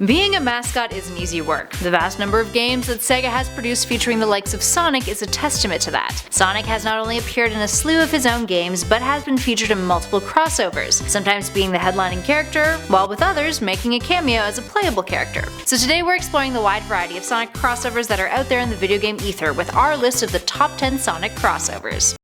Being a mascot isn't easy work. The vast number of games that Sega has produced featuring the likes of Sonic is a testament to that. Sonic has not only appeared in a slew of his own games, but has been featured in multiple crossovers, sometimes being the headlining character, while with others making a cameo as a playable character. So today we're exploring the wide variety of Sonic crossovers that are out there in the video game ether with our list of the top 10 Sonic crossovers.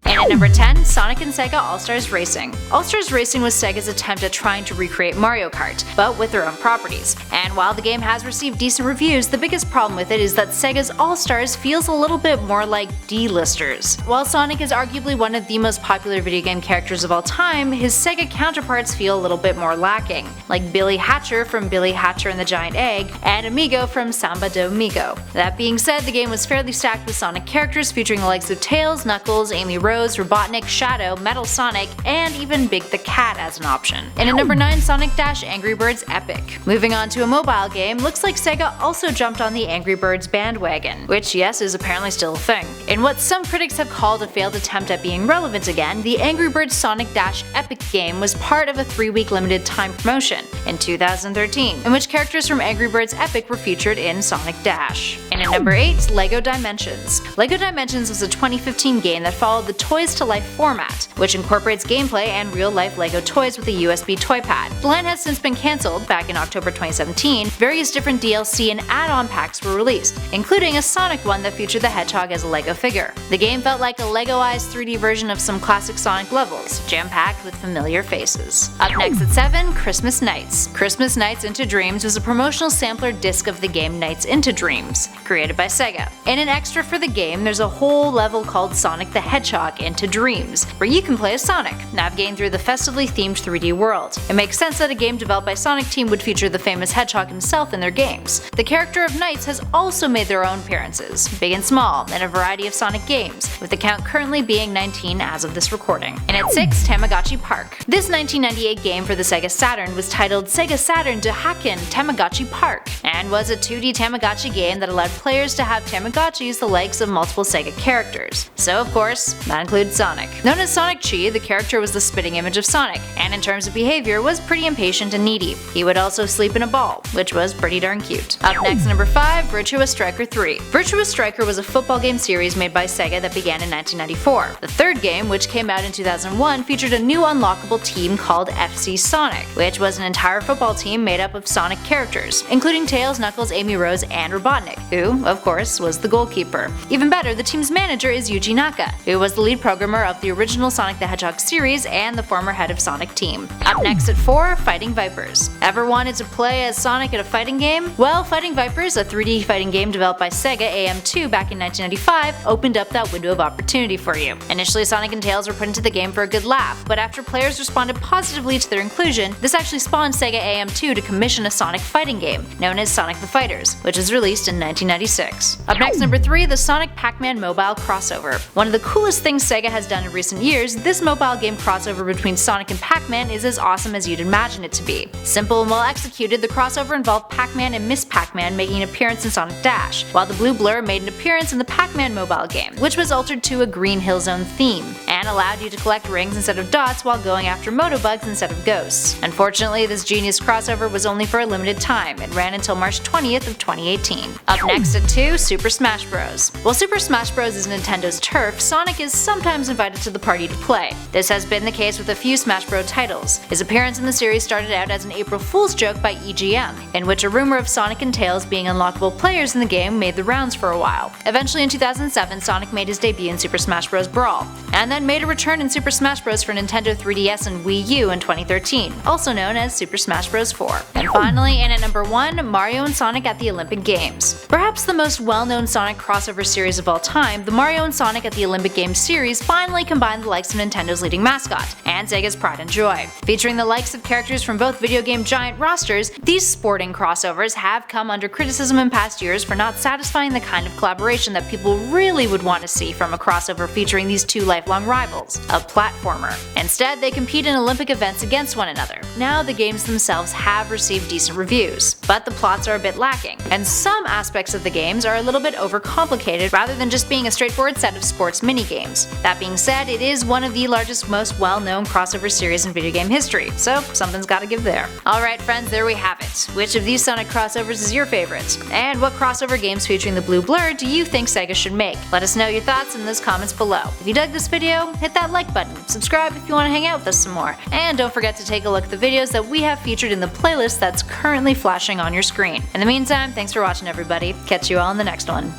At number 10, Sonic and Sega All-Stars Racing. All-Stars Racing was Sega's attempt at trying to recreate Mario Kart, but with their own properties. And while the game has received decent reviews, the biggest problem with it is that Sega's All-Stars feels a little bit more like D-listers. While Sonic is arguably one of the most popular video game characters of all time, his Sega counterparts feel a little bit more lacking, like Billy Hatcher from Billy Hatcher and the Giant Egg, and Amigo from Samba de Amigo. That being said, the game was fairly stacked with Sonic characters featuring the likes of Tails, Knuckles, Amy Rose, Robotnik, Shadow, Metal Sonic, and even Big the Cat as an option. And at number 9, Sonic - Angry Birds Epic. Moving on to a mobile game, looks like Sega also jumped on the Angry Birds bandwagon, which yes is apparently still a thing. In what some critics have called a failed attempt at being relevant again, the Angry Birds Sonic - Epic game was part of a 3-week limited time promotion in 2013, in which characters from Angry Birds Epic were featured in Sonic Dash. And at number 8, LEGO Dimensions. LEGO Dimensions was a 2015 game that followed the Toys to Life format, which incorporates gameplay and real-life LEGO toys with a USB toy pad. The line has since been cancelled. Back in October 2017, various different DLC and add-on packs were released, including a Sonic one that featured the Hedgehog as a LEGO figure. The game felt like a LEGO-ized 3D version of some classic Sonic levels, jam-packed with familiar faces. Up next at 7, Christmas Nights. Christmas Nights Into Dreams was a promotional sampler disc of the game Nights Into Dreams, created by Sega. In an extra for the game, there's a whole level called Sonic the Hedgehog Into Dreams, where you can play as Sonic, navigating through the festively themed 3D world. It makes sense that a game developed by Sonic Team would feature the famous Hedgehog himself in their games. The character of Knights has also made their own appearances, big and small, in a variety of Sonic games, with the count currently being 19 as of this recording. And at 6, Tamagotchi Park. This 1998 game for the Sega Saturn was titled Sega Saturn de Hakken Tamagotchi Park, and was a 2D Tamagotchi game that allowed players to have Tamagotchis the likes of multiple Sega characters. So of course, that includes Sonic. Known as Sonic-Chi, the character was the spitting image of Sonic, and in terms of behavior was pretty impatient and needy. He would also sleep in a ball, which was pretty darn cute. Up next, number 5, Virtua Striker 3. Virtua Striker was a football game series made by Sega that began in 1994. The third game, which came out in 2001, featured a new unlockable team called FC Sonic, which was an entire football team made up of Sonic characters, including Tails, Knuckles, Amy Rose, and Robotnik, who, of course, was the goalkeeper. Even better, the team's manager is Yuji Naka, who was the lead programmer of the original Sonic the Hedgehog series and the former head of Sonic Team. Up next at 4, Fighting Vipers. Ever wanted to play as Sonic in a fighting game? Well, Fighting Vipers, a 3D fighting game developed by Sega AM2 back in 1995, opened up that window of opportunity for you. Initially, Sonic and Tails were put into the game for a good laugh, but after players responded positively to their inclusion, this actually spawned Sega AM2 to commission a Sonic fighting game, known as Sonic the Fighters, which was released in 1996. Up next, number 3, the Sonic PAC-MAN mobile crossover. One of the coolest things Sega has done in recent years, this mobile game crossover between Sonic and Pac-Man is as awesome as you'd imagine it to be. Simple and well executed, the crossover involved Pac-Man and Miss Pac-Man making an appearance in Sonic Dash, while the blue blur made an appearance in the Pac-Man mobile game, which was altered to a Green Hill Zone theme, and allowed you to collect rings instead of dots while going after motobugs instead of ghosts. Unfortunately, this genius crossover was only for a limited time. It ran until March 20th of 2018. Up next at 2, Super Smash Bros. While Super Smash Bros is Nintendo's turf, Sonic is sometimes invited to the party to play. This has been the case with a few Smash Bros titles. His appearance in the series started out as an April Fool's joke by EGM, in which a rumor of Sonic and Tails being unlockable players in the game made the rounds for a while. Eventually in 2007, Sonic made his debut in Super Smash Bros. Brawl, and then made a return in Super Smash Bros. For Nintendo 3DS and Wii U in 2013, also known as Super Smash Bros. 4. And finally, and at number 1, Mario and Sonic at the Olympic Games. Perhaps the most well-known Sonic crossover series of all time, the Mario and Sonic at the Olympic Games series finally combined the likes of Nintendo's leading mascot, and Sega's pride and joy. Featuring the likes of characters from both video game giant rosters, these sporting crossovers have come under criticism in past years for not satisfying the kind of collaboration that people really would want to see from a crossover featuring these two lifelong rivals. rivals, a platformer. Instead, they compete in Olympic events against one another. Now, the games themselves have received decent reviews, but the plots are a bit lacking, and some aspects of the games are a little bit overcomplicated rather than just being a straightforward set of sports minigames. That being said, it is one of the largest, most well-known crossover series in video game history, so something's gotta give there. Alright friends, there we have it. Which of these Sonic crossovers is your favorite? And what crossover games featuring the blue blur do you think Sega should make? Let us know your thoughts in those comments below. If you dug this video, hit that like button, subscribe if you want to hang out with us some more, and don't forget to take a look at the videos that we have featured in the playlist that's currently flashing on your screen. In the meantime, thanks for watching everybody. Catch you all in the next one.